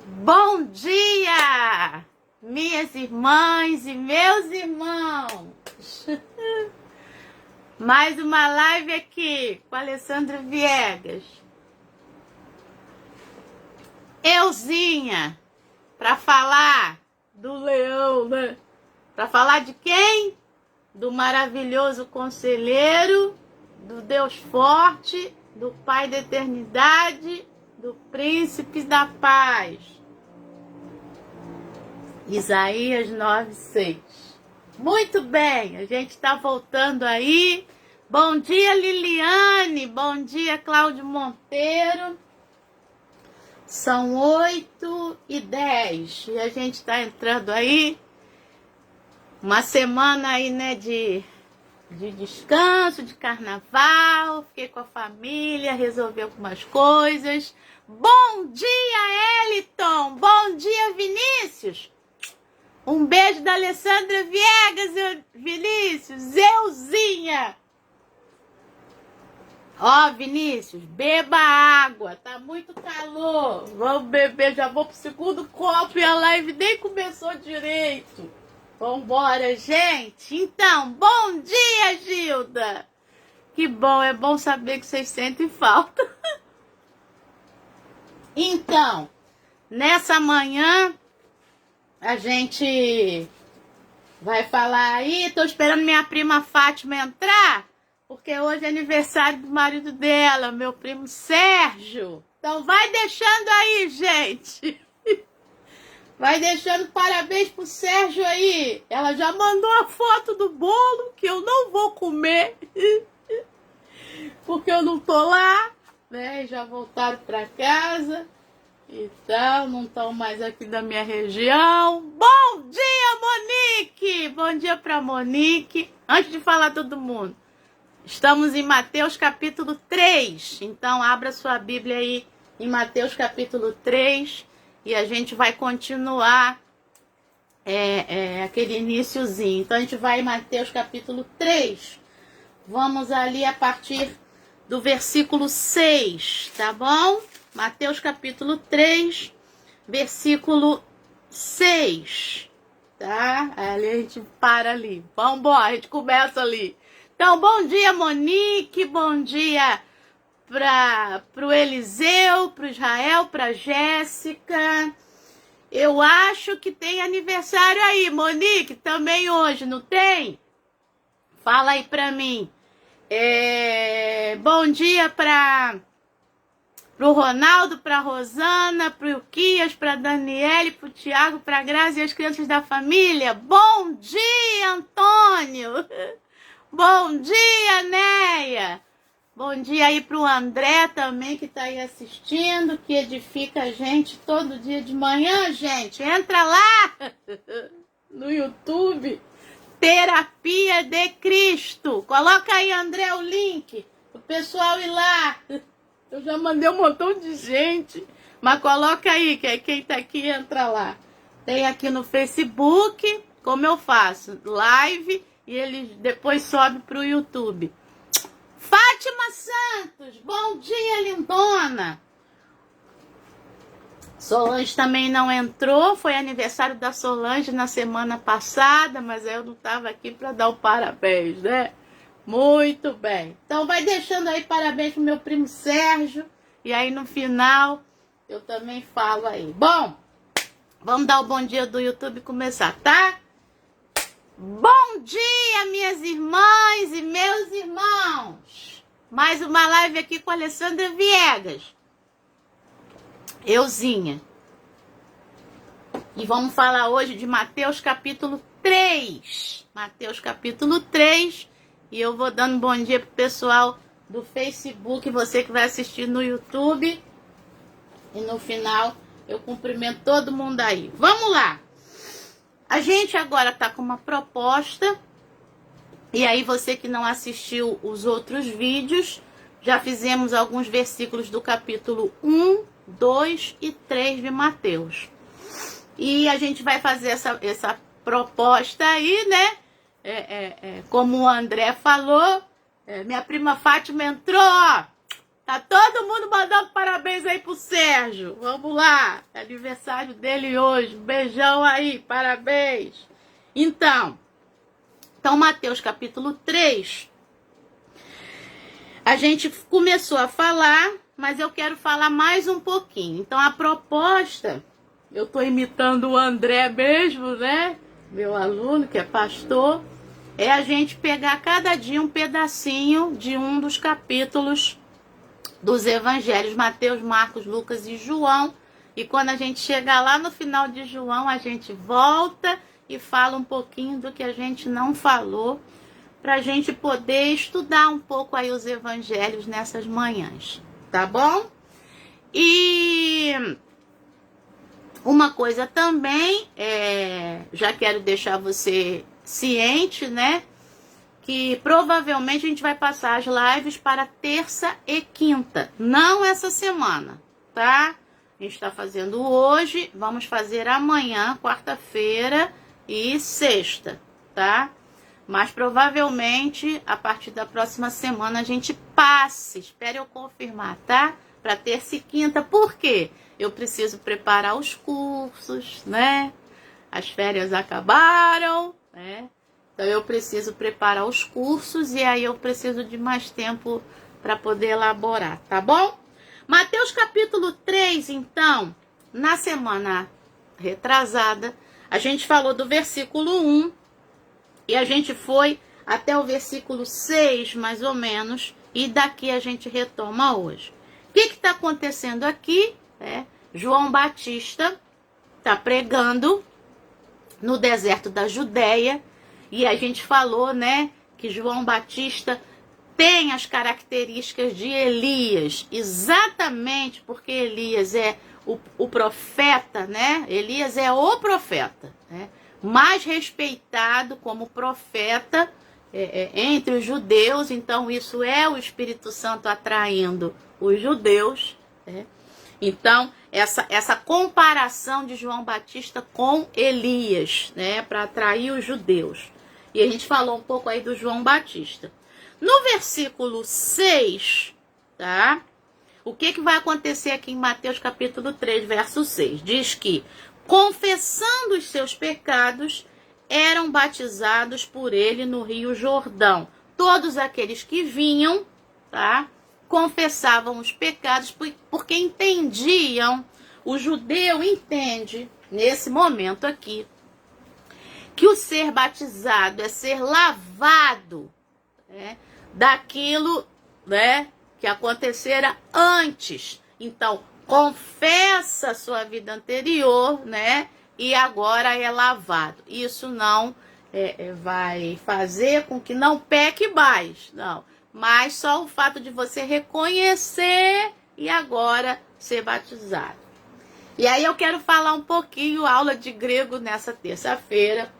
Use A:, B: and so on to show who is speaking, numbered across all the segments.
A: Bom dia, minhas irmãs e meus irmãos. Mais uma live aqui com a Alessandra Viegas. Euzinha, para falar do leão, né? Para falar de quem? Do maravilhoso conselheiro, do Deus forte, do Pai da eternidade, do príncipe da paz. Isaías 9:6. Muito bem, a gente está voltando aí. Bom dia, Liliane. Bom dia, Cláudio Monteiro. São 8h10 e a gente está entrando aí. Uma semana aí, né, de descanso, de carnaval. Fiquei com a família, resolvi algumas coisas. Bom dia, Eliton. Bom dia, Vinícius. Um beijo da Alessandra Viegas, Vinícius. Euzinha. Ó, Vinícius, beba água. Tá muito calor. Vamos beber. Já vou pro segundo copo e a live nem começou direito. Vambora, gente. Então, bom dia, Gilda. Que bom, é bom saber que vocês sentem falta. Então, nessa manhã, a gente vai falar aí. Tô esperando minha prima Fátima entrar, porque hoje é aniversário do marido dela, meu primo Sérgio. Então vai deixando aí, gente. Vai deixando parabéns pro Sérgio aí. Ela já mandou a foto do bolo, que eu não vou comer, porque eu não tô lá, né? Já voltaram pra casa. Então, não estão mais aqui da minha região. Bom dia, Monique! Bom dia pra Monique. Antes de falar todo mundo, estamos em Mateus capítulo 3. Então, abra sua Bíblia aí em Mateus capítulo 3. E a gente vai continuar aquele iniciozinho. Então, a gente vai em Mateus capítulo 3. Vamos ali a partir do versículo 6, tá bom? Mateus capítulo 3, versículo 6, tá? Ali a gente para ali. Vamos embora, a gente começa ali. Então, bom dia, Monique, bom dia pro Eliseu, pro Israel, pra Jéssica. Eu acho que tem aniversário aí, Monique, também hoje, não tem? Fala aí pra mim. Bom dia pro Ronaldo, pra Rosana, pro Ilquias, pra Daniele, pro Tiago, pra Grazi e as crianças da família. Bom dia, Antônio! Bom dia, Neia! Bom dia aí pro André também, que tá aí assistindo, que edifica a gente todo dia de manhã, gente. Entra lá no YouTube, Terapia de Cristo. Coloca aí, André, o link pro pessoal ir lá. Eu já mandei um montão de gente, mas coloca aí, que quem tá aqui entra lá. Tem aqui no Facebook, como eu faço, live, e ele depois sobe pro YouTube. Fátima Santos, bom dia, lindona. Solange também não entrou, foi aniversário da Solange na semana passada, mas eu não tava aqui para dar o parabéns, né? Muito bem. Então vai deixando aí parabéns pro meu primo Sérgio. E aí no final eu também falo aí. Bom, vamos dar o bom dia do YouTube e começar, tá? Bom dia, minhas irmãs e meus irmãos. Mais uma live aqui com a Alessandra Viegas. Euzinha. E vamos falar hoje de Mateus capítulo 3. Mateus capítulo 3. E eu vou dando bom dia pro pessoal do Facebook, você que vai assistir no YouTube. E no final eu cumprimento todo mundo aí. Vamos lá! A gente agora tá com uma proposta. E aí você que não assistiu os outros vídeos, já fizemos alguns versículos do capítulo 1, 2 e 3 de Mateus. E a gente vai fazer essa proposta aí, né? Como o André falou, minha prima Fátima entrou, ó. Tá todo mundo mandando parabéns aí pro Sérgio. Vamos lá. É aniversário dele hoje. Um beijão aí. Parabéns. Então, Mateus capítulo 3. A gente começou a falar, mas eu quero falar mais um pouquinho. Então, a proposta, eu tô imitando o André mesmo, né? Meu aluno, que é pastor, é a gente pegar cada dia um pedacinho de um dos capítulos dos evangelhos, Mateus, Marcos, Lucas e João. E quando a gente chegar lá no final de João, a gente volta e fala um pouquinho do que a gente não falou, para a gente poder estudar um pouco aí os evangelhos nessas manhãs, tá bom? E uma coisa também, já quero deixar você ciente, né? Que provavelmente a gente vai passar as lives para terça e quinta, não essa semana, tá? A gente está fazendo hoje, vamos fazer amanhã, quarta-feira e sexta, tá? Mas provavelmente a partir da próxima semana a gente passe, espere eu confirmar, tá? Para terça e quinta, por quê? Eu preciso preparar os cursos, né? As férias acabaram, né? Então eu preciso preparar os cursos e aí eu preciso de mais tempo para poder elaborar, tá bom? Mateus capítulo 3, então, na semana retrasada, a gente falou do versículo 1 e a gente foi até o versículo 6, mais ou menos, e daqui a gente retoma hoje. O que está acontecendo aqui? João Batista está pregando no deserto da Judéia, e a gente falou, né, que João Batista tem as características de Elias, exatamente porque Elias é o profeta, né? Elias é o profeta, né? Mais respeitado como profeta entre os judeus, então isso é o Espírito Santo atraindo os judeus, né? Então, essa comparação de João Batista com Elias, né, para atrair os judeus. E a gente falou um pouco aí do João Batista. No versículo 6, tá? O que vai acontecer aqui em Mateus capítulo 3, verso 6? Diz que, confessando os seus pecados, eram batizados por ele no Rio Jordão. Todos aqueles que vinham, tá? Confessavam os pecados porque entendiam, o judeu entende, nesse momento aqui, que o ser batizado é ser lavado, né, daquilo, né, que acontecera antes. Então, confessa a sua vida anterior, né, e agora é lavado. Isso não vai fazer com que não peque mais, não. Mas só o fato de você reconhecer e agora ser batizado. E aí eu quero falar um pouquinho, aula de grego nessa terça-feira,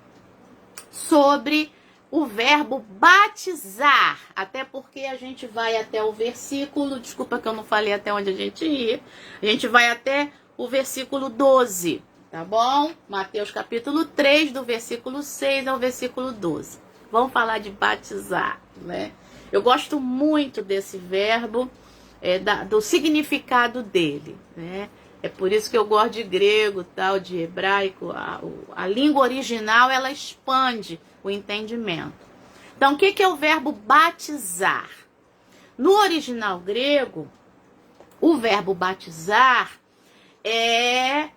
A: sobre o verbo batizar. Até porque a gente vai até o versículo, desculpa que eu não falei até onde a gente ia, a gente vai até o versículo 12, tá bom? Mateus capítulo 3, do versículo 6 ao versículo 12. Vamos falar de batizar, né? Eu gosto muito desse verbo, do significado dele, né? É por isso que eu gosto de grego, tal, de hebraico. A língua original, ela expande o entendimento. Então, o que é o verbo batizar? No original grego, o verbo batizar é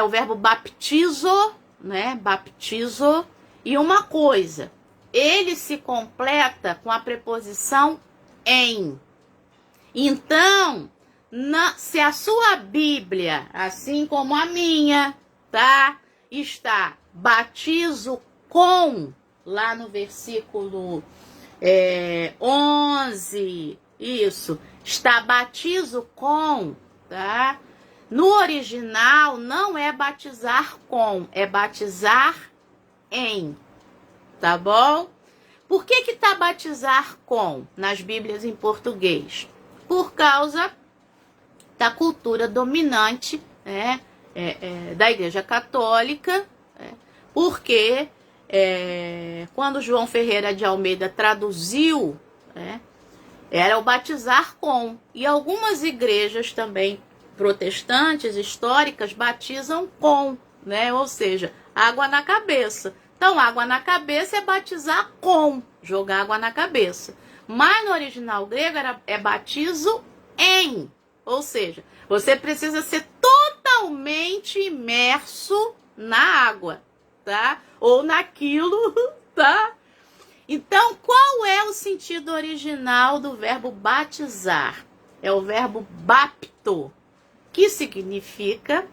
A: o verbo baptizo, né? Baptizo. E uma coisa, ele se completa com a preposição em. Então, se a sua Bíblia, assim como a minha, tá, está batizo com, lá no versículo 11, isso, está batizo com, tá? No original não é batizar com, é batizar em, tá bom? Por que tá batizar com nas Bíblias em português? Por causa da cultura dominante, né, da Igreja Católica, porque quando João Ferreira de Almeida traduziu, Era o batizar com. E algumas igrejas também protestantes, históricas, batizam com, né? Ou seja, água na cabeça. Então, água na cabeça é batizar com, jogar água na cabeça. Mas no original grego é batizo em. Ou seja, você precisa ser totalmente imerso na água, tá? Ou naquilo, tá? Então, qual é o sentido original do verbo batizar? É o verbo bapto, que significa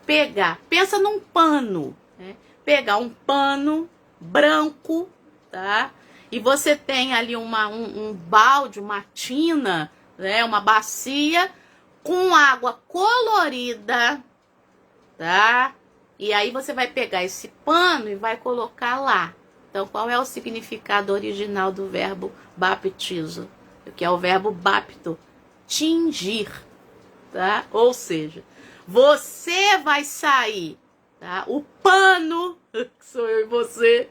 A: pegar. Pensa num pano, né? Pegar um pano branco, tá? E você tem ali um balde, uma tina, né? Uma bacia com água colorida, tá? E aí você vai pegar esse pano e vai colocar lá. Então, qual é o significado original do verbo baptizo? Que é o verbo bapto, tingir, tá? Ou seja, você vai sair, tá? O pano, que sou eu e você,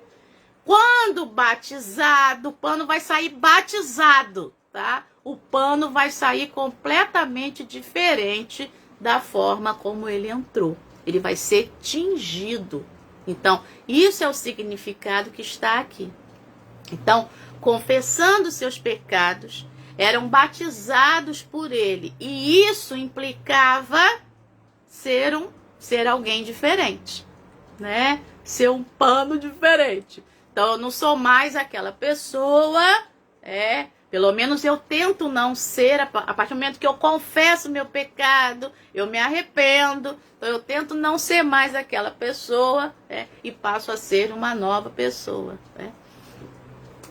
A: quando batizado, o pano vai sair batizado, tá? O pano vai sair completamente diferente da forma como ele entrou. Ele vai ser tingido. Então, isso é o significado que está aqui. Então, confessando seus pecados, eram batizados por ele. E isso implicava ser alguém diferente, né? Ser um pano diferente. Então, eu não sou mais aquela pessoa, pelo menos eu tento não ser, a partir do momento que eu confesso meu pecado, eu me arrependo, então eu tento não ser mais aquela pessoa, e passo a ser uma nova pessoa.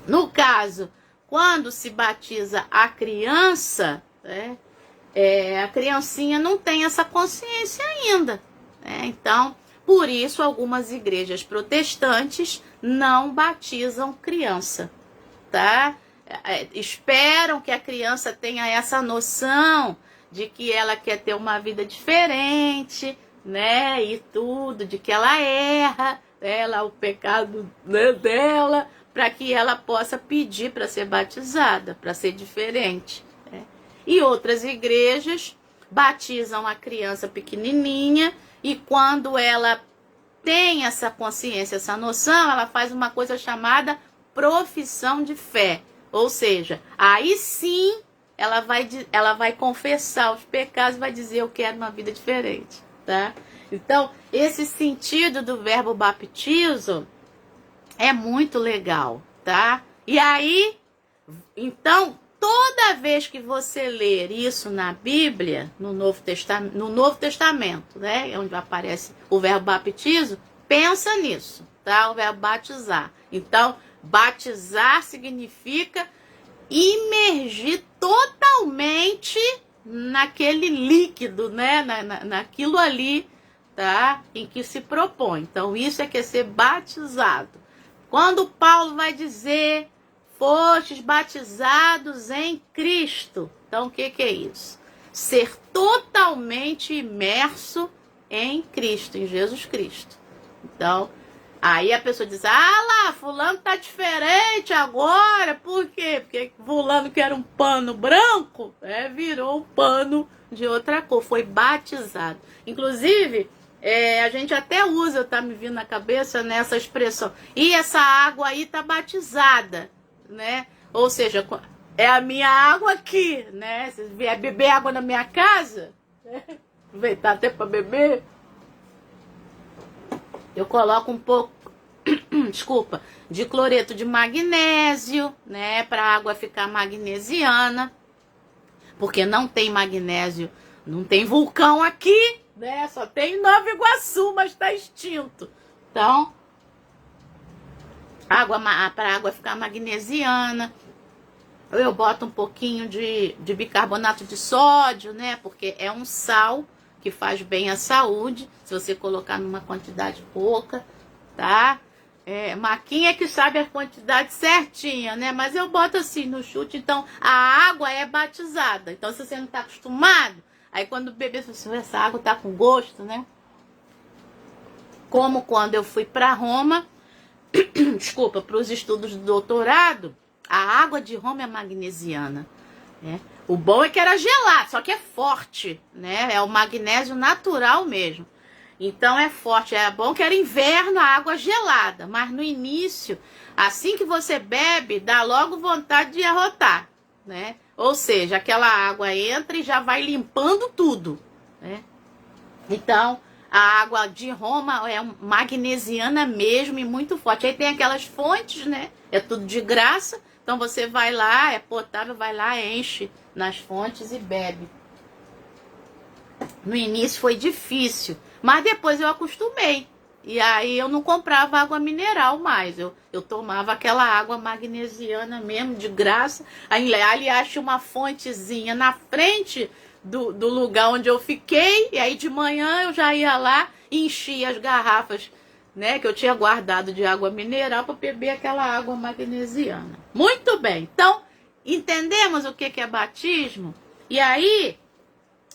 A: No caso, quando se batiza a criança, a criancinha não tem essa consciência ainda. Então, por isso, algumas igrejas protestantes não batizam criança, tá? Esperam que a criança tenha essa noção de que ela quer ter uma vida diferente, né? E tudo, de que ela erra, o pecado, né, dela, para que ela possa pedir para ser batizada, para ser diferente. E outras igrejas batizam a criança pequenininha e quando ela tem essa consciência, essa noção, ela faz uma coisa chamada profissão de fé. Ou seja, aí sim ela vai confessar os pecados e vai dizer: eu quero uma vida diferente, tá? Então, esse sentido do verbo baptizo é muito legal, tá? E aí, então, toda vez que você ler isso na Bíblia, no Novo Testamento, né, onde aparece o verbo baptizo, pensa nisso, tá? O verbo batizar. Então, batizar significa imergir totalmente naquele líquido, né? Naquilo ali, tá? Em que se propõe. Então, isso é que é ser batizado. Quando Paulo vai dizer: fostes batizados em Cristo. Então, o que é isso? Ser totalmente imerso em Cristo, em Jesus Cristo. Então, aí a pessoa diz: ah lá, fulano tá diferente agora. Por quê? Porque fulano que era um pano branco, virou um pano de outra cor, foi batizado. Inclusive, a gente até usa, tá me vindo na cabeça nessa expressão: e essa água aí tá batizada, né? Ou seja, é a minha água aqui, né? Se vier beber água na minha casa, aproveitar até para beber, eu coloco um pouco, desculpa, de cloreto de magnésio, né? Para a água ficar magnesiana, porque não tem magnésio, não tem vulcão aqui, né? Só tem Nova Iguaçu, mas está extinto. Então, para a água ficar magnesiana, eu boto um pouquinho de bicarbonato de sódio, né? Porque é um sal que faz bem à saúde, se você colocar numa quantidade pouca, tá? Maquinha que sabe a quantidade certinha, né? Mas eu boto assim no chute. Então, a água é batizada. Então, se você não está acostumado, aí quando beber, você vê, essa água tá com gosto, né? Como quando eu fui para Roma, desculpa, para os estudos do doutorado, a água de Roma é magnesiana. né? O bom é que era gelado, só que é forte, né? É o magnésio natural mesmo. Então é forte, é bom que era inverno, a água gelada, mas no início, assim que você bebe, dá logo vontade de arrotar, né? Ou seja, aquela água entra e já vai limpando tudo, né? Então, a água de Roma é magnesiana mesmo e muito forte. Aí tem aquelas fontes, né? É tudo de graça. Então você vai lá, é potável, vai lá, enche nas fontes e bebe. No início foi difícil, mas depois eu acostumei. E aí eu não comprava água mineral mais. Eu tomava aquela água magnesiana mesmo, de graça. Aliás, tinha uma fontezinha na frente do lugar onde eu fiquei. E aí de manhã eu já ia lá e enchia as garrafas, né, que eu tinha guardado de água mineral para beber aquela água magnesiana. Muito bem. Então, entendemos o que é batismo? E aí,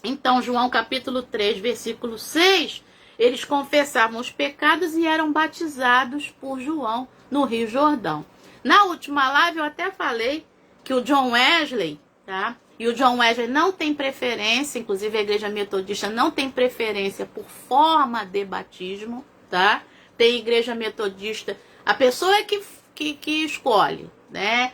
A: então, João capítulo 3, versículo 6, eles confessavam os pecados e eram batizados por João no Rio Jordão. Na última live eu até falei que o John Wesley, tá? E o John Wesley não tem preferência, inclusive a igreja metodista não tem preferência por forma de batismo, tá? Tem igreja metodista, a pessoa é que escolhe, né?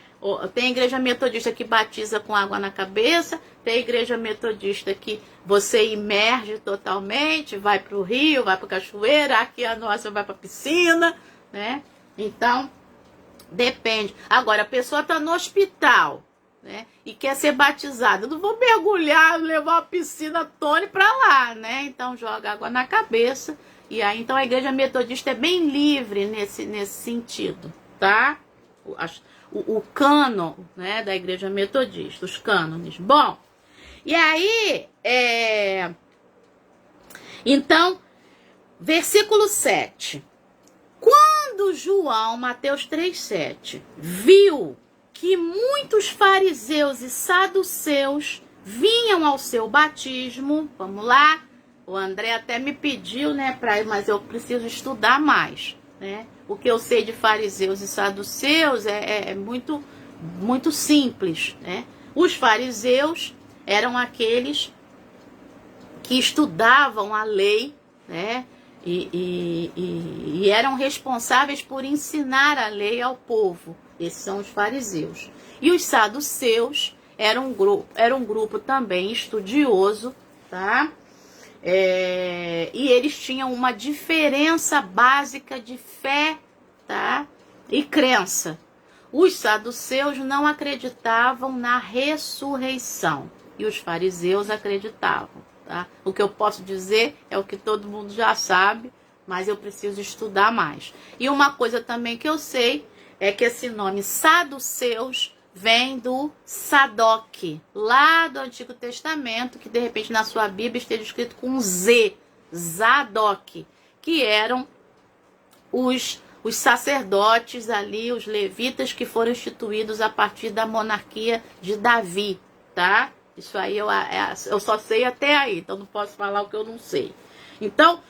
A: Tem igreja metodista que batiza com água na cabeça, tem igreja metodista que você imerge totalmente, vai para o rio, vai para a cachoeira, aqui a nossa vai para a piscina, né? Então, depende. Agora, a pessoa está no hospital, né? E quer ser batizada. Eu não vou mergulhar, levar uma piscina Tony para lá, né? Então, joga água na cabeça. E aí, então, a igreja metodista é bem livre nesse sentido, tá? O cânon, né, da igreja metodista, os cânones. Bom, e aí, então, versículo 7. Quando João, Mateus 3,7, viu que muitos fariseus e saduceus vinham ao seu batismo, vamos lá, o André até me pediu, né, mas eu preciso estudar mais, né? O que eu sei de fariseus e saduceus é muito, muito simples, né? Os fariseus eram aqueles que estudavam a lei, né? E eram responsáveis por ensinar a lei ao povo. Esses são os fariseus. E os saduceus eram um grupo também estudioso, tá? E eles tinham uma diferença básica de fé, tá? E crença. Os saduceus não acreditavam na ressurreição e os fariseus acreditavam, tá? O que eu posso dizer é o que todo mundo já sabe, mas eu preciso estudar mais. E uma coisa também que eu sei é que esse nome saduceus vem do Sadoc, lá do Antigo Testamento, que de repente na sua Bíblia esteja escrito com Z, Zadok, que eram os sacerdotes ali, os levitas que foram instituídos a partir da monarquia de Davi, tá? Isso aí eu só sei até aí, então não posso falar o que eu não sei. Então,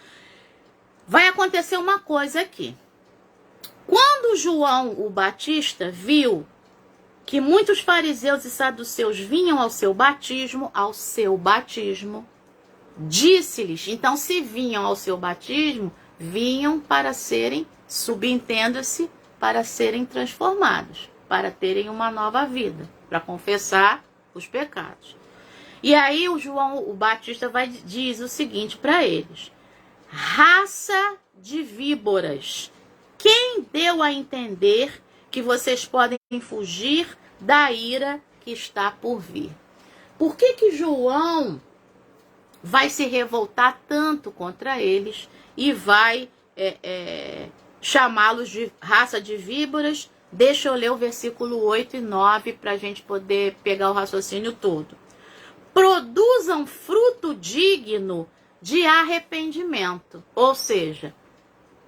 A: vai acontecer uma coisa aqui. Quando João o Batista viu que muitos fariseus e saduceus vinham ao seu batismo, disse-lhes, então se vinham ao seu batismo, vinham para serem, subentenda-se, para serem transformados, para terem uma nova vida, para confessar os pecados. E aí o João o Batista diz o seguinte para eles: raça de víboras, quem deu a entender que vocês podem fugir da ira que está por vir? Por que João vai se revoltar tanto contra eles e vai chamá-los de raça de víboras? Deixa eu ler o versículo 8 e 9 para a gente poder pegar o raciocínio todo. Produzam fruto digno de arrependimento. Ou seja,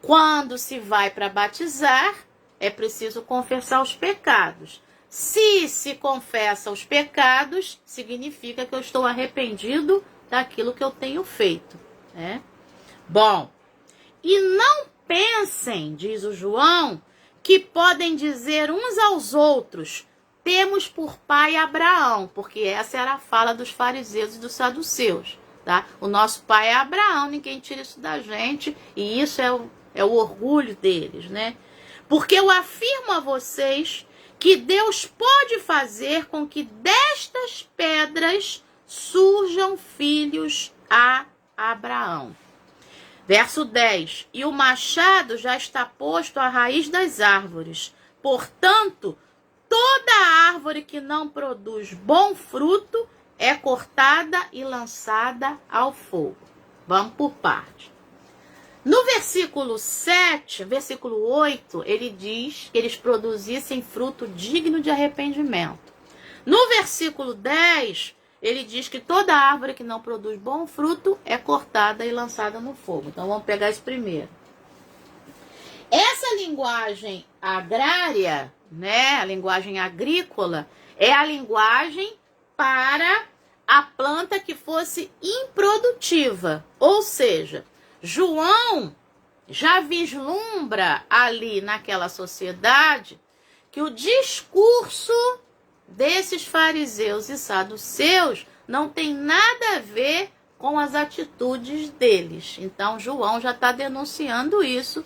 A: quando se vai para batizar, é preciso confessar os pecados. Se confessa os pecados, significa que eu estou arrependido daquilo que eu tenho feito, né? Bom, e não pensem, diz o João, que podem dizer uns aos outros: temos por pai Abraão, porque essa era a fala dos fariseus e dos saduceus, tá? O nosso pai é Abraão, ninguém tira isso da gente, e isso é o orgulho deles, né? Porque eu afirmo a vocês que Deus pode fazer com que destas pedras surjam filhos a Abraão. Verso 10. E o machado já está posto à raiz das árvores. Portanto, toda árvore que não produz bom fruto é cortada e lançada ao fogo. Vamos por parte. No versículo 7, versículo 8, ele diz que eles produzissem fruto digno de arrependimento. No versículo 10, ele diz que toda árvore que não produz bom fruto é cortada e lançada no fogo. Então vamos pegar isso primeiro. Essa linguagem agrária, né, a linguagem agrícola, é a linguagem para a planta que fosse improdutiva. Ou seja, João já vislumbra ali naquela sociedade que o discurso desses fariseus e saduceus não tem nada a ver com as atitudes deles. Então João já está denunciando isso,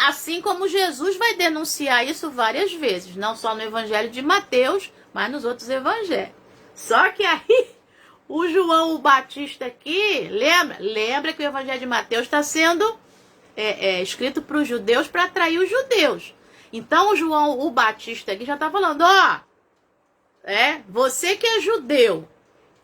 A: assim como Jesus vai denunciar isso várias vezes, não só no Evangelho de Mateus, mas nos outros evangelhos. Só que aí o João o Batista aqui, lembra que o Evangelho de Mateus está sendo escrito para os judeus para atrair os judeus. Então o João o Batista aqui já está falando, ó, você que é judeu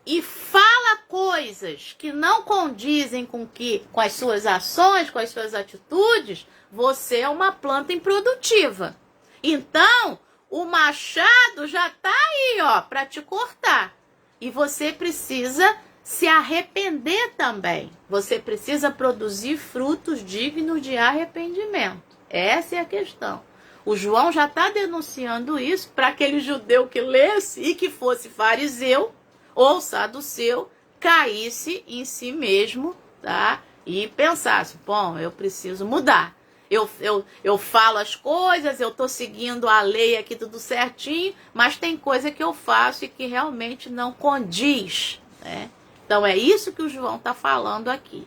A: e fala coisas que não condizem com as suas ações, com as suas atitudes, você é uma planta improdutiva. Então, o machado já está aí, ó, para te cortar. E você precisa se arrepender também. Você precisa produzir frutos dignos de arrependimento. Essa é a questão. O João já está denunciando isso para aquele judeu que lesse e que fosse fariseu ou saduceu, caísse em si mesmo, tá? E pensasse, bom, eu preciso mudar. Eu falo as coisas, eu estou seguindo a lei aqui tudo certinho, mas tem coisa que eu faço e que realmente não condiz, né? Então é isso que o João está falando aqui.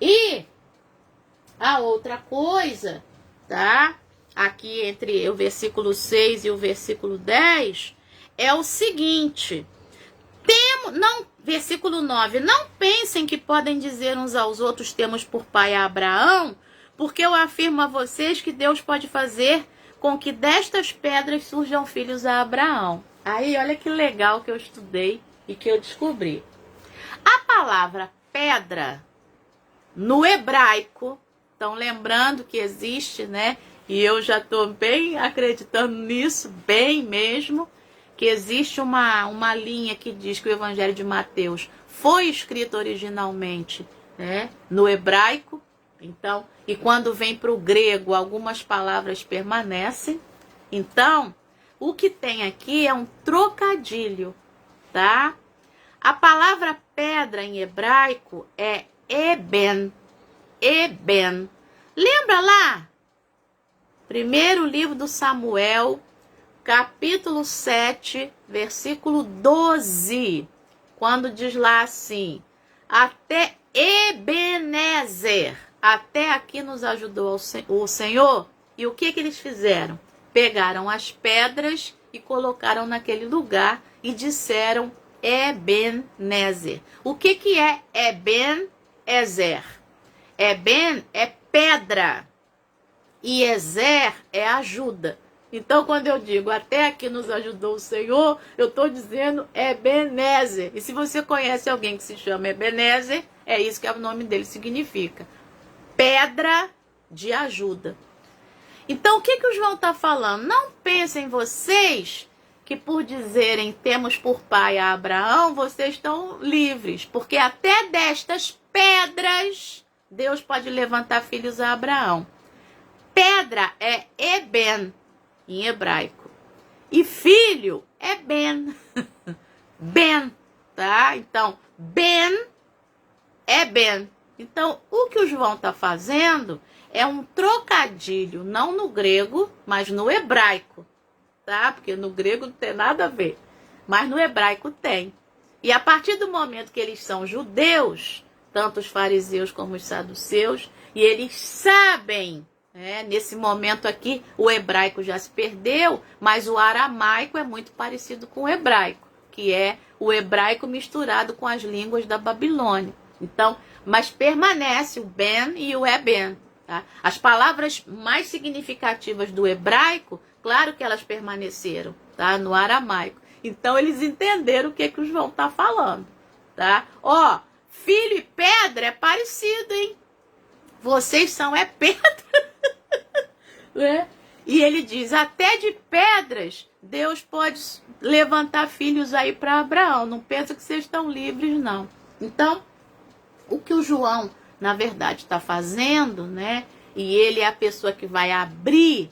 A: E a outra coisa, tá? Aqui entre o versículo 6 e o versículo 10, é o seguinte. Versículo 9. Não pensem que podem dizer uns aos outros, temos por pai a Abraão, porque eu afirmo a vocês que Deus pode fazer com que destas pedras surjam filhos a Abraão. Aí, olha que legal que eu estudei e que eu descobri. A palavra pedra, no hebraico, estão lembrando que existe, né? E eu já estou bem acreditando nisso, bem mesmo, que existe uma linha que diz que o Evangelho de Mateus foi escrito originalmente, né, no hebraico. Então, e quando vem para o grego, algumas palavras permanecem. Então, o que tem aqui é um trocadilho, tá? A palavra pedra em hebraico é eben. Eben. Lembra lá? Primeiro livro do Samuel, capítulo 7, versículo 12. Quando diz lá assim, até Ebenezer, até aqui nos ajudou o Senhor. E o que eles fizeram? Pegaram as pedras e colocaram naquele lugar e disseram Ebenezer. O que é Ebenezer? Eben é pedra e Ezer é ajuda. Então, quando eu digo até aqui nos ajudou o Senhor, eu estou dizendo Ebenezer. E se você conhece alguém que se chama Ebenezer, é isso que o nome dele significa. Pedra de ajuda. Então, o que o João está falando? Não pensem vocês que por dizerem temos por pai a Abraão, vocês estão livres. Porque até destas pedras, Deus pode levantar filhos a Abraão. Pedra é Eben, em hebraico. E filho é Ben. Ben, tá? Então, Ben é Ben. Então, o que o João está fazendo é um trocadilho, não no grego, mas no hebraico. tá? Porque no grego não tem nada a ver. Mas no hebraico tem. E a partir do momento que eles são judeus, tanto os fariseus como os saduceus, e eles sabem, nesse momento aqui, o hebraico já se perdeu, mas o aramaico é muito parecido com o hebraico, que é o hebraico misturado com as línguas da Babilônia. Então, mas permanece o ben e o eben. Tá? As palavras mais significativas do hebraico, claro que elas permaneceram, tá? No aramaico. Então, eles entenderam o que o João está falando. Tá? Ó, filho e pedra é parecido, hein? Vocês são pedra. Né? E ele diz, até de pedras, Deus pode levantar filhos aí para Abraão. Não pensa que vocês estão livres, não. Então, o que o João, na verdade, está fazendo, né? E ele é a pessoa que vai abrir,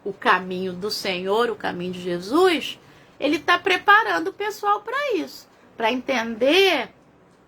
A: o caminho do Senhor, o caminho de Jesus. Ele está preparando o pessoal para isso. Para entender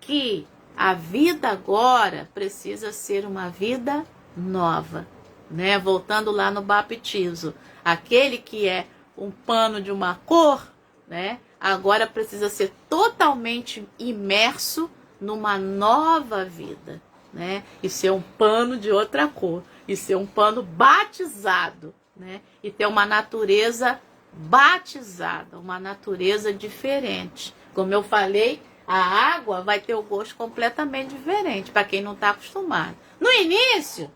A: que a vida agora precisa ser uma vida nova. Né? Voltando lá no batismo. Aquele que é um pano de uma cor, né? Agora precisa ser totalmente imerso numa nova vida, né? E ser um pano de outra cor, e ser um pano batizado, né? E ter uma natureza batizada, uma natureza diferente. Como eu falei, a água vai ter o gosto completamente diferente, para quem não está acostumado. No início,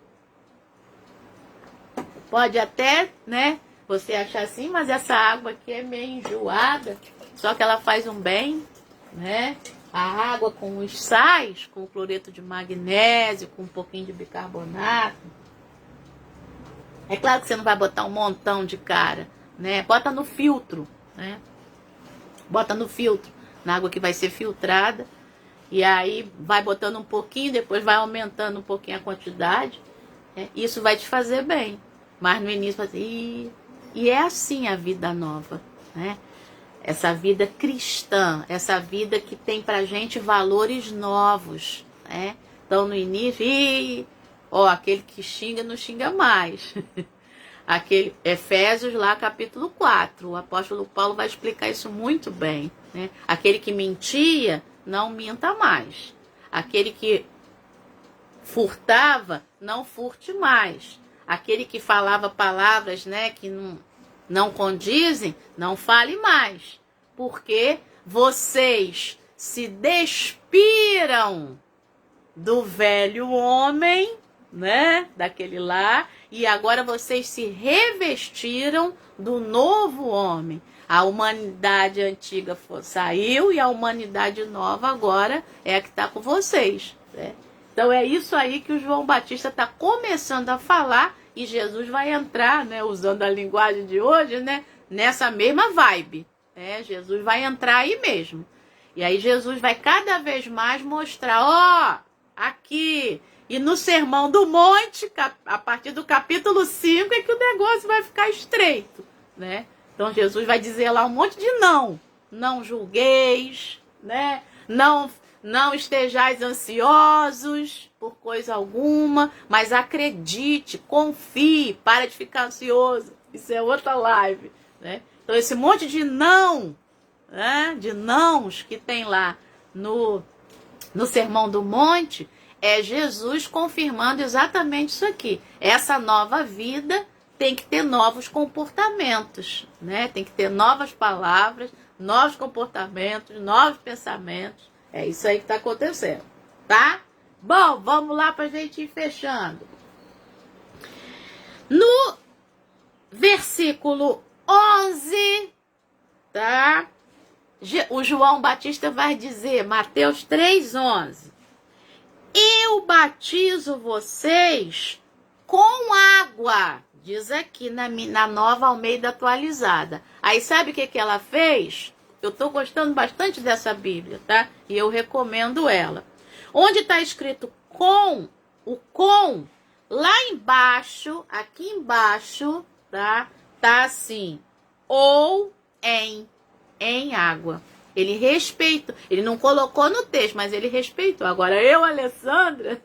A: pode até, né, você achar assim, mas essa água aqui é meio enjoada, só que ela faz um bem, né? A água com os sais, com o cloreto de magnésio, com um pouquinho de bicarbonato. É claro que você não vai botar um montão de cara, né? Bota no filtro, né? Bota no filtro, na água que vai ser filtrada. E aí vai botando um pouquinho, depois vai aumentando um pouquinho a quantidade. Isso vai te fazer bem. Mas no início vai dizer, e é assim a vida nova, né? Essa vida cristã, essa vida que tem pra gente valores novos, né? Então no início, aquele que xinga não xinga mais. Aquele Efésios lá, capítulo 4, o apóstolo Paulo vai explicar isso muito bem, né? Aquele que mentia, não minta mais. Aquele que furtava, não furte mais. Aquele que falava palavras, né, que não condizem, não fale mais. Porque vocês se despiram do velho homem, né, daquele lá, e agora vocês se revestiram do novo homem. A humanidade antiga saiu e a humanidade nova agora é a que está com vocês, né? Então é isso aí que o João Batista está começando a falar, e Jesus vai entrar, né, usando a linguagem de hoje, né, nessa mesma vibe. Jesus vai entrar aí mesmo. E aí Jesus vai cada vez mais mostrar, aqui. E no Sermão do Monte, a partir do capítulo 5, é que o negócio vai ficar estreito, né? Então Jesus vai dizer lá um monte de não. Não julgueis, né? Não estejais ansiosos por coisa alguma, mas acredite, confie, para de ficar ansioso. Isso é outra live, né? Então esse monte de não, né? De nãos que tem lá no Sermão do Monte, é Jesus confirmando exatamente isso aqui. Essa nova vida tem que ter novos comportamentos, né? Tem que ter novas palavras, novos comportamentos, novos pensamentos. É isso aí que está acontecendo, tá? Bom, vamos lá para a gente ir fechando. No versículo 11, tá? O João Batista vai dizer, Mateus 3,11. Eu batizo vocês com água, diz aqui na Nova Almeida Atualizada. Aí sabe o que ela fez? Eu estou gostando bastante dessa Bíblia, tá? E eu recomendo ela. Onde está escrito com, o com, lá embaixo, aqui embaixo, tá? Tá assim, ou em água. Ele respeitou, ele não colocou no texto, mas ele respeitou. Agora eu, Alessandra,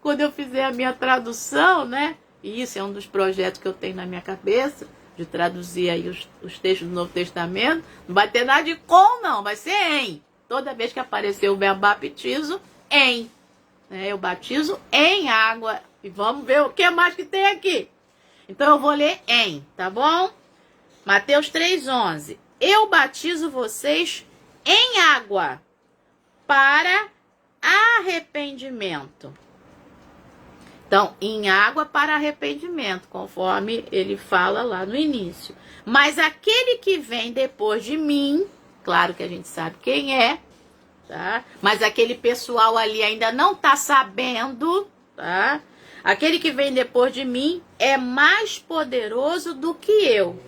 A: quando eu fizer a minha tradução, né? E isso é um dos projetos que eu tenho na minha cabeça, de traduzir aí os textos do Novo Testamento, não vai ter nada de com, não, vai ser em. Toda vez que aparecer o verbo baptizo, em. Eu batizo em água. E vamos ver o que mais que tem aqui. Então eu vou ler em, tá bom? Mateus 3,11. Eu batizo vocês em água para arrependimento. Então, em água para arrependimento, conforme ele fala lá no início. Mas aquele que vem depois de mim, claro que a gente sabe quem é, tá? Mas aquele pessoal ali ainda não tá sabendo, tá? Aquele que vem depois de mim é mais poderoso do que eu,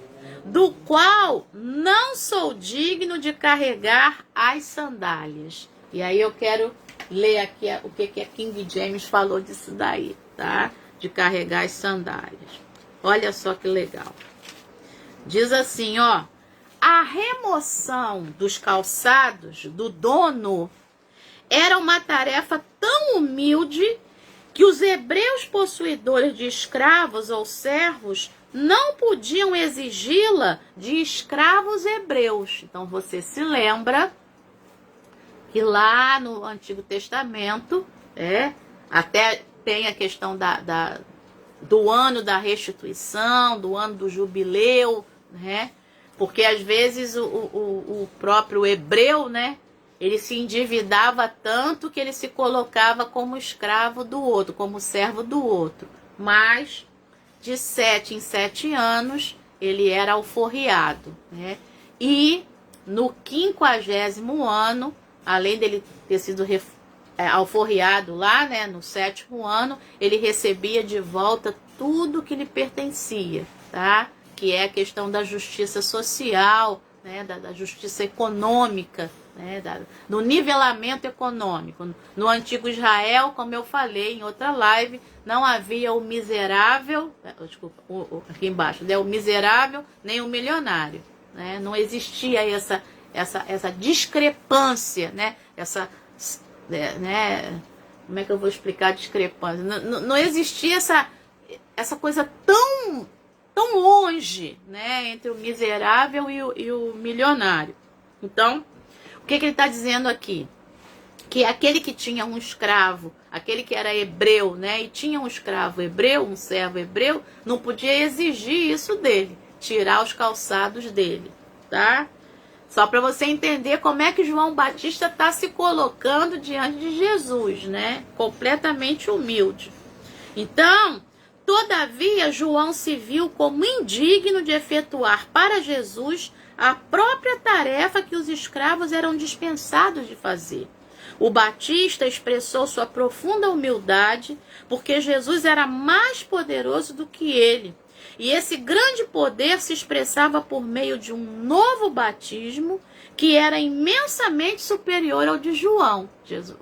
A: do qual não sou digno de carregar as sandálias. E aí eu quero ler aqui o que a King James falou disso daí, tá? De carregar as sandálias. Olha só que legal. Diz assim, ó. A remoção dos calçados do dono era uma tarefa tão humilde que os hebreus possuidores de escravos ou servos não podiam exigi-la de escravos hebreus. Então você se lembra que lá no Antigo Testamento, até tem a questão do ano da restituição, do ano do jubileu, né? Porque às vezes o próprio hebreu, né? Ele se endividava tanto que ele se colocava como escravo do outro, como servo do outro. Mas de 7 em 7 anos ele era alforriado, né? E no 50º ano, além dele ter sido alforriado lá, né, no 7º ano, ele recebia de volta tudo que lhe pertencia, tá? Que é a questão da justiça social, né, da justiça econômica, né, do nivelamento econômico. No antigo Israel, como eu falei em outra live, não havia o miserável, desculpa, aqui embaixo, né, o miserável nem o milionário, né? Não existia essa discrepância, né? Né? Como é que eu vou explicar a discrepância? Não existia essa coisa tão longe, né, entre o miserável e o milionário. Então, o que ele está dizendo aqui? Que aquele que tinha um escravo, aquele que era hebreu, né, e tinha um escravo hebreu, um servo hebreu, não podia exigir isso dele, tirar os calçados dele, tá? Só para você entender como é que João Batista está se colocando diante de Jesus, né? Completamente humilde. Então, todavia, João se viu como indigno de efetuar para Jesus a própria tarefa que os escravos eram dispensados de fazer. O Batista expressou sua profunda humildade, porque Jesus era mais poderoso do que ele. E esse grande poder se expressava por meio de um novo batismo que era imensamente superior ao de João.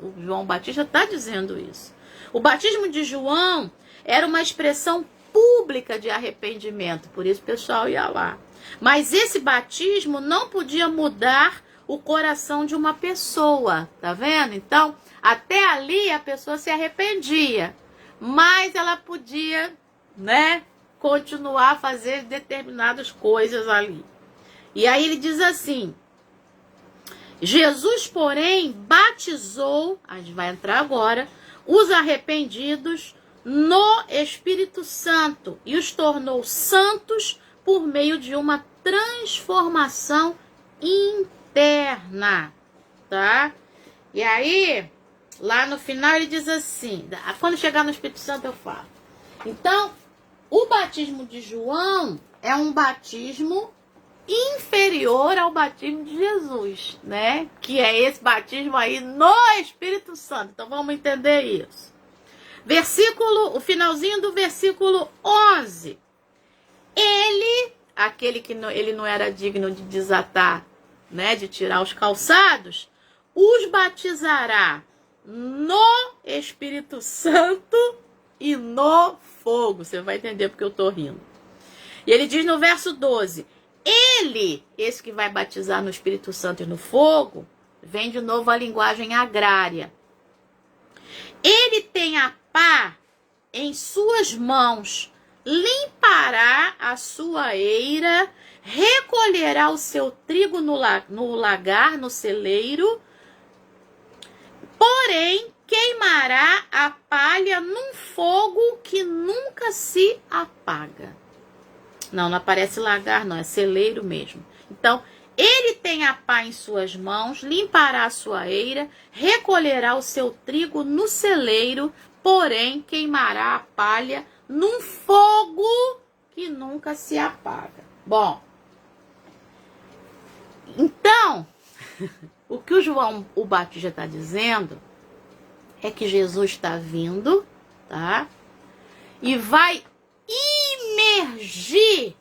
A: O João Batista está dizendo isso. O batismo de João era uma expressão pública de arrependimento, por isso o pessoal ia lá. Mas esse batismo não podia mudar o coração de uma pessoa, tá vendo? Então, até ali a pessoa se arrependia, mas ela podia, né, continuar a fazer determinadas coisas ali. E aí ele diz assim: Jesus, porém, batizou, a gente vai entrar agora, os arrependidos no Espírito Santo e os tornou santos por meio de uma transformação interna, tá? E aí, lá no final ele diz assim, quando chegar no Espírito Santo eu falo. Então, o batismo de João é um batismo inferior ao batismo de Jesus, né? Que é esse batismo aí no Espírito Santo. Então vamos entender isso. O finalzinho do versículo 11. Aquele que ele não era digno de desatar, né, de tirar os calçados, os batizará no Espírito Santo e no fogo. Você vai entender porque eu tô rindo. E ele diz no verso 12, esse que vai batizar no Espírito Santo e no fogo, vem de novo a linguagem agrária. Ele tem a pá em suas mãos limpará a sua eira, recolherá o seu trigo no lagar, no celeiro, porém queimará a palha num fogo que nunca se apaga. Não aparece lagar, não, é celeiro mesmo. Então, ele tem a pá em suas mãos, limpará a sua eira, recolherá o seu trigo no celeiro, porém queimará a palha num fogo que nunca se apaga. Bom, então, o que o João o Batista está dizendo é que Jesus está vindo, tá? E vai imergir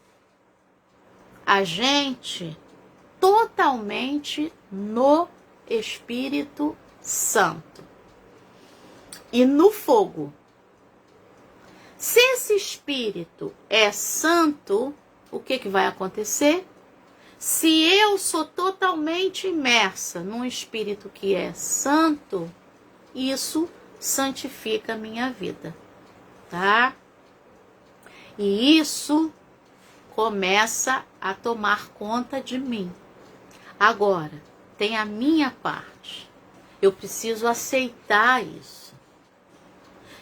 A: a gente totalmente no Espírito Santo e no fogo. Se esse Espírito é santo, o que vai acontecer? Se eu sou totalmente imersa num Espírito que é santo, isso santifica a minha vida, tá? E isso começa a tomar conta de mim. Agora, tem a minha parte. Eu preciso aceitar isso.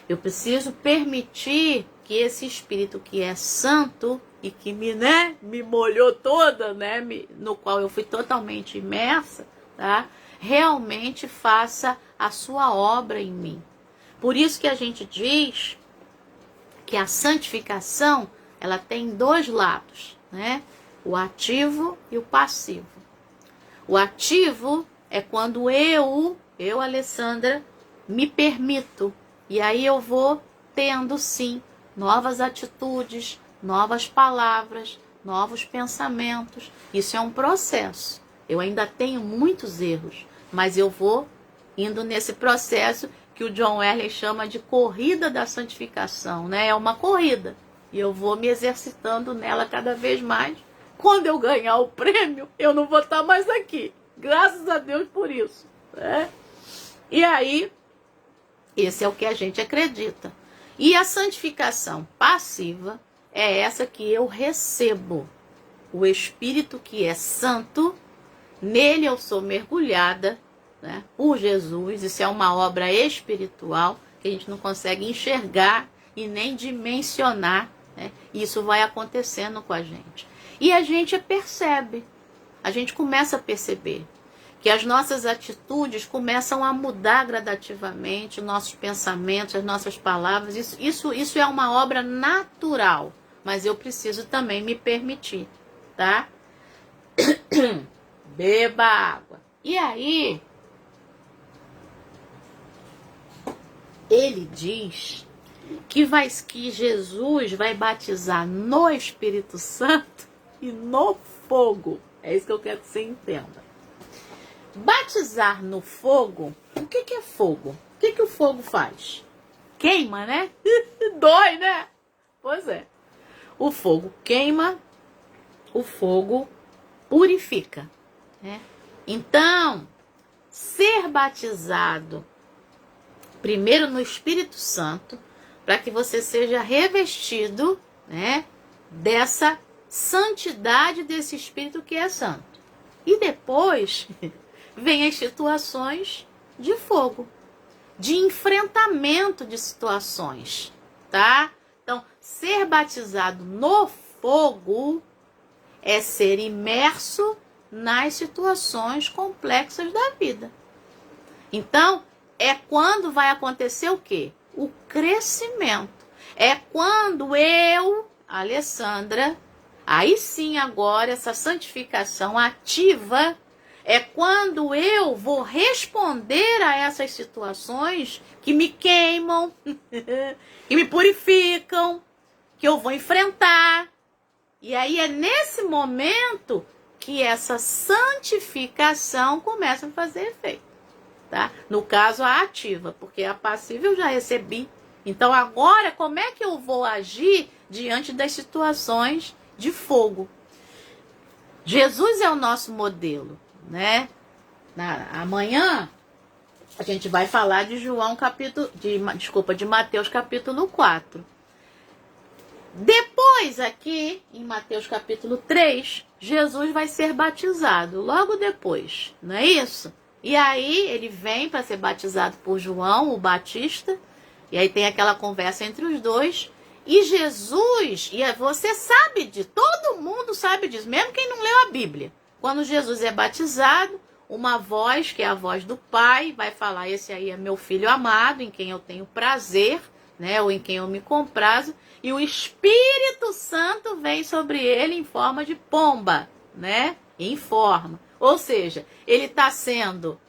A: Eu preciso permitir que esse Espírito que é santo e que me molhou toda, no qual eu fui totalmente imersa, tá? Realmente faça a sua obra em mim. Por isso que a gente diz que a santificação, ela tem dois lados, né? O ativo e o passivo. O ativo é quando eu, Alessandra, me permito. E aí eu vou tendo, sim, novas atitudes, novas palavras, novos pensamentos. Isso é um processo. Eu ainda tenho muitos erros, mas eu vou indo nesse processo que o John Wesley chama de corrida da santificação, né? É uma corrida. E eu vou me exercitando nela cada vez mais. Quando eu ganhar o prêmio, eu não vou estar mais aqui. Graças a Deus por isso, né? E aí, esse é o que a gente acredita. E a santificação passiva é essa que eu recebo. O Espírito que é santo, nele eu sou mergulhada, né, por Jesus. Isso é uma obra espiritual que a gente não consegue enxergar e nem dimensionar, né? Isso vai acontecendo com a gente. E a gente percebe, a gente começa a perceber que as nossas atitudes começam a mudar gradativamente, nossos pensamentos, as nossas palavras. Isso é uma obra natural, mas eu preciso também me permitir, tá? Beba água. E aí, ele diz que Jesus vai batizar no Espírito Santo e no fogo. É isso que eu quero que você entenda. Batizar no fogo, o que é fogo? O que o fogo faz? Queima, né? Dói, né? Pois é. O fogo queima, o fogo purifica, né? Então, ser batizado primeiro no Espírito Santo, para que você seja revestido, né, dessa santidade desse Espírito que é santo. E depois vem as situações de fogo, de enfrentamento de situações, tá? Então, ser batizado no fogo é ser imerso nas situações complexas da vida. Então, é quando vai acontecer o quê? O crescimento. É quando eu, Alessandra, aí sim agora essa santificação ativa, é quando eu vou responder a essas situações que me queimam, que me purificam, que eu vou enfrentar. E aí é nesse momento que essa santificação começa a fazer efeito, tá? No caso, a ativa, porque a passiva eu já recebi. Então agora, como é que eu vou agir diante das situações de fogo? Jesus é o nosso modelo, né? Amanhã a gente vai falar de Mateus capítulo 4. Depois, aqui em Mateus capítulo 3, Jesus vai ser batizado, logo depois, não é isso? E aí ele vem para ser batizado por João, o Batista, e aí tem aquela conversa entre os dois, e Jesus, e você sabe disso, todo mundo sabe disso, mesmo quem não leu a Bíblia. Quando Jesus é batizado, uma voz, que é a voz do Pai, vai falar: esse aí é meu filho amado, em quem eu tenho prazer, né, ou em quem eu me comprazo, e o Espírito Santo vem sobre ele em forma de pomba, né, em forma. Ou seja, ele está sendo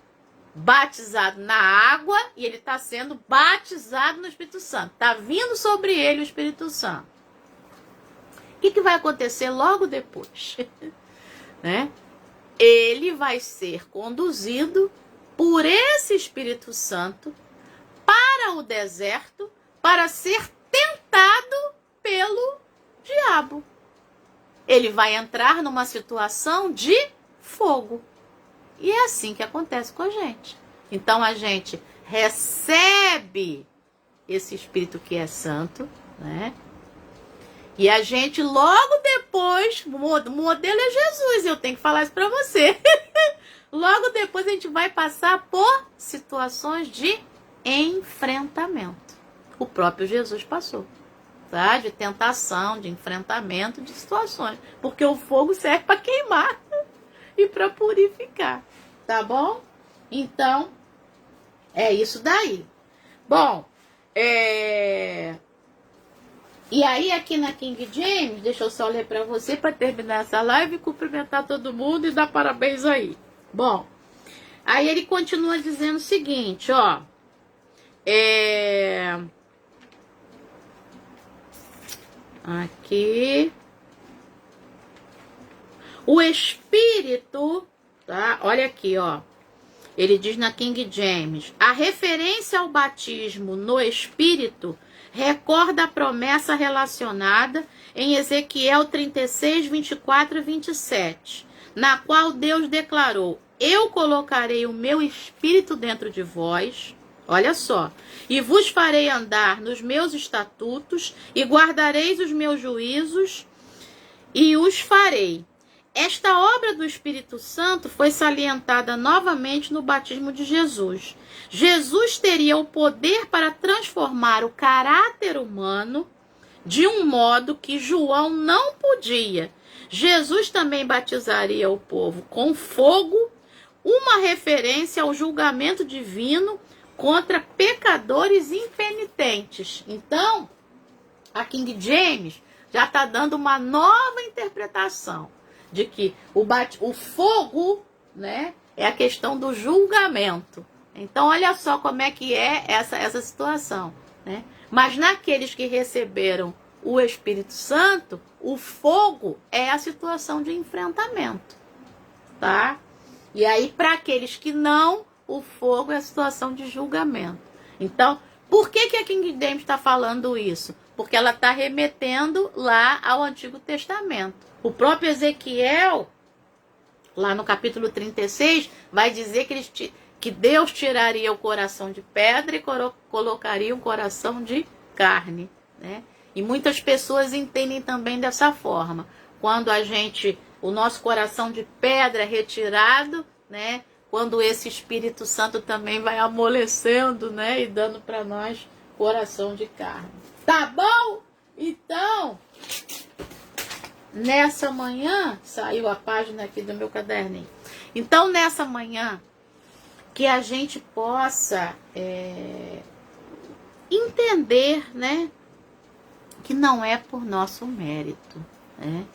A: batizado na água e ele está sendo batizado no Espírito Santo. Está vindo sobre ele o Espírito Santo. O que vai acontecer logo depois? Né? Ele vai ser conduzido por esse Espírito Santo para o deserto para ser tentado pelo diabo. Ele vai entrar numa situação de fogo. E é assim que acontece com a gente. Então a gente recebe esse Espírito que é santo, né? E a gente logo depois, o modelo é Jesus, eu tenho que falar isso para você. Logo depois a gente vai passar por situações de enfrentamento. O próprio Jesus passou, tá? De tentação, de enfrentamento, de situações. Porque o fogo serve para queimar e para purificar, tá bom? Então, é isso daí. Bom, e aí aqui na King James, deixa eu só ler para você para terminar essa live e cumprimentar todo mundo e dar parabéns aí. Bom, aí ele continua dizendo o seguinte, ó. Aqui. O Espírito, tá? Olha aqui, ó. Ele diz na King James: a referência ao batismo no Espírito recorda a promessa relacionada em Ezequiel 36, 24 e 27, na qual Deus declarou: eu colocarei o meu Espírito dentro de vós, olha só, e vos farei andar nos meus estatutos, e guardareis os meus juízos, e os farei. Esta obra do Espírito Santo foi salientada novamente no batismo de Jesus. Jesus teria o poder para transformar o caráter humano de um modo que João não podia. Jesus também batizaria o povo com fogo, uma referência ao julgamento divino contra pecadores impenitentes. Então, a King James já está dando uma nova interpretação de que o fogo, né, é a questão do julgamento. Então, olha só como é que é essa situação, né? Mas naqueles que receberam o Espírito Santo, o fogo é a situação de enfrentamento, tá? E aí, para aqueles que não, o fogo é a situação de julgamento. Então, por que a King James está falando isso? Porque ela está remetendo lá ao Antigo Testamento. O próprio Ezequiel, lá no capítulo 36, vai dizer que Deus tiraria o coração de pedra e colocaria um coração de carne, né? E muitas pessoas entendem também dessa forma. Quando o nosso coração de pedra é retirado, né? Quando esse Espírito Santo também vai amolecendo, né? E dando para nós coração de carne. Tá bom? Então, nessa manhã, saiu a página aqui do meu caderninho. Então, nessa manhã, que a gente possa entender, né? Que não é por nosso mérito, né?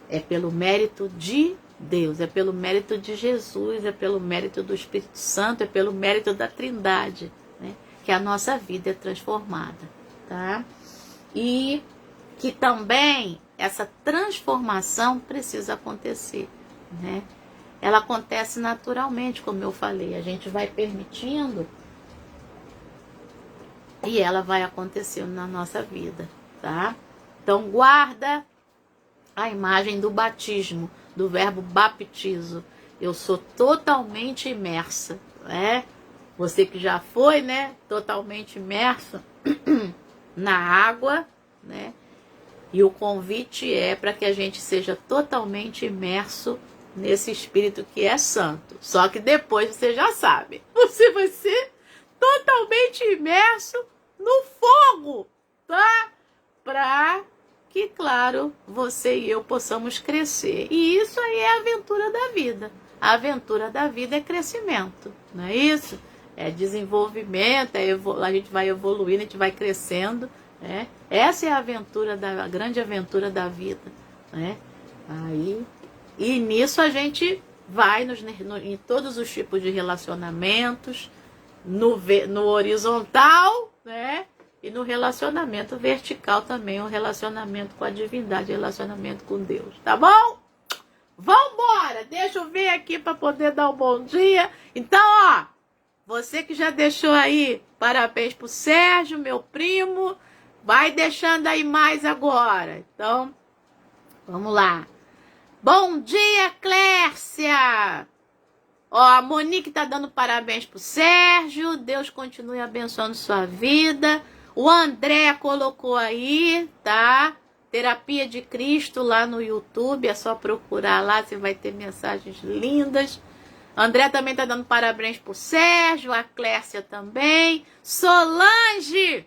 A: É pelo mérito de Deus, é pelo mérito de Jesus, é pelo mérito do Espírito Santo, é pelo mérito da Trindade, né? Que a nossa vida é transformada, tá? E que também essa transformação precisa acontecer, né? Ela acontece naturalmente, como eu falei, a gente vai permitindo e ela vai acontecendo na nossa vida, tá? Então guarda a imagem do batismo, do verbo baptizo. Eu sou totalmente imersa, né? Você que já foi, né? Totalmente imerso na água, né? E o convite é para que a gente seja totalmente imerso nesse Espírito que é santo. Só que depois você já sabe, você vai ser totalmente imerso no fogo, tá? Para que, claro, você e eu possamos crescer. E isso aí é a aventura da vida. A aventura da vida é crescimento, não é isso? É desenvolvimento, a gente vai evoluindo, a gente vai crescendo, né? Essa é a grande aventura da vida, né? E nisso a gente vai em todos os tipos de relacionamentos, no horizontal, né? E no relacionamento vertical também, o relacionamento com a divindade, relacionamento com Deus, tá bom? Vambora! Deixa eu ver aqui para poder dar um bom dia. Então, ó, você que já deixou aí, parabéns pro Sérgio, meu primo. Vai deixando aí mais agora. Então, vamos lá. Bom dia, Clércia! Ó, a Monique tá dando parabéns pro Sérgio. Deus continue abençoando sua vida. O André colocou aí, tá? Terapia de Cristo lá no YouTube. É só procurar lá, você vai ter mensagens lindas. André também tá dando parabéns pro Sérgio. A Clércia também. Solange!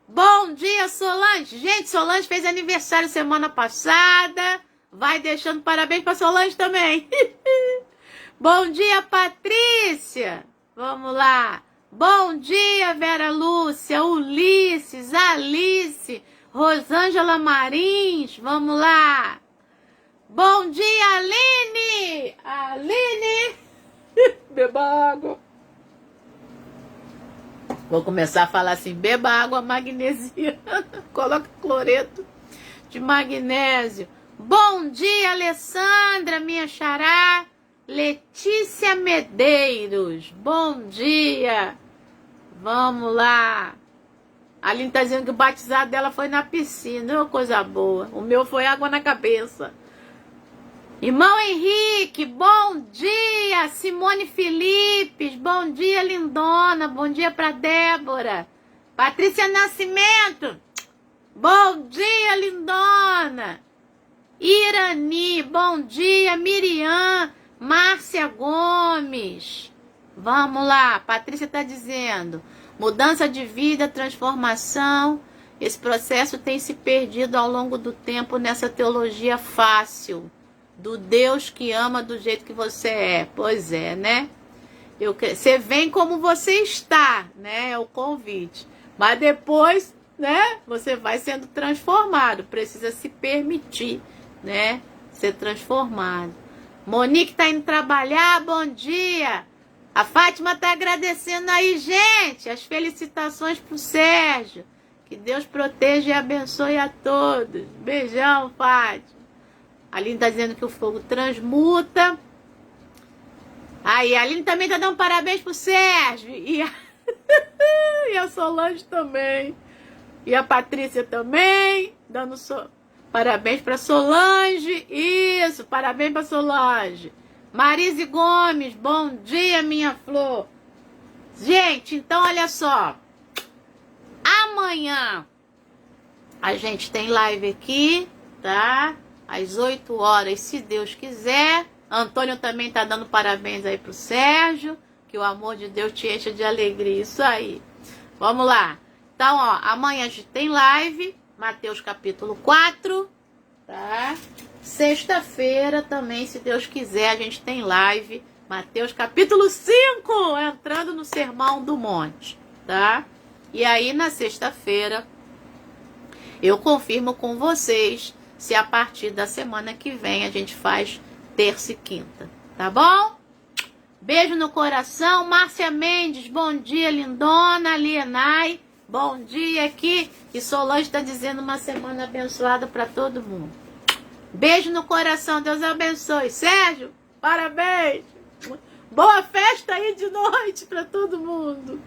A: Bom dia, Solange. Gente, Solange fez aniversário semana passada. Vai deixando parabéns para Solange também. Bom dia, Patrícia. Vamos lá. Bom dia, Vera Lúcia, Ulisses, Alice, Rosângela Marins. Vamos lá. Bom dia, Aline. Aline. Beba água. Vou começar a falar assim, beba água magnesiana, coloca cloreto de magnésio. Bom dia, Alessandra, minha xará. Letícia Medeiros, bom dia. Vamos lá. A Aline tá dizendo que o batizado dela foi na piscina, coisa boa. O meu foi água na cabeça. Irmão Henrique, bom dia. Simone Filipes, bom dia, lindona. Bom dia para Débora. Patrícia Nascimento, bom dia, lindona. Irani, bom dia. Miriam, Márcia Gomes. Vamos lá, Patrícia está dizendo. Mudança de vida, transformação. Esse processo tem se perdido ao longo do tempo nessa teologia fácil. Do Deus que ama do jeito que você é. Pois é, né? Você vem como você está, né? É o convite. Mas depois, né? Você vai sendo transformado. Precisa se permitir, né? Ser transformado. Monique tá indo trabalhar. Bom dia. A Fátima tá agradecendo aí, gente. As felicitações pro Sérgio. Que Deus proteja e abençoe a todos. Beijão, Fátima. A Aline tá dizendo que o fogo transmuta. Aí, a Aline também tá dando parabéns pro Sérgio. E a Solange também. E a Patrícia também. Dando parabéns pra Solange. Isso, parabéns pra Solange. Marise Gomes, bom dia, minha flor. Gente, então olha só. Amanhã a gente tem live aqui, tá? Às 8 horas, se Deus quiser. Antônio também tá dando parabéns aí pro Sérgio. Que o amor de Deus te encha de alegria. Isso aí. Vamos lá. Então, ó, amanhã a gente tem live. Mateus capítulo 4. Tá? Sexta-feira também, se Deus quiser, a gente tem live. Mateus capítulo 5. Entrando no Sermão do Monte. Tá? E aí, na sexta-feira, eu confirmo com vocês se a partir da semana que vem a gente faz terça e quinta, tá bom? Beijo no coração. Márcia Mendes, bom dia, lindona. Alienai, bom dia aqui. E Solange está dizendo uma semana abençoada para todo mundo. Beijo no coração, Deus abençoe. Sérgio, parabéns. Boa festa aí de noite para todo mundo.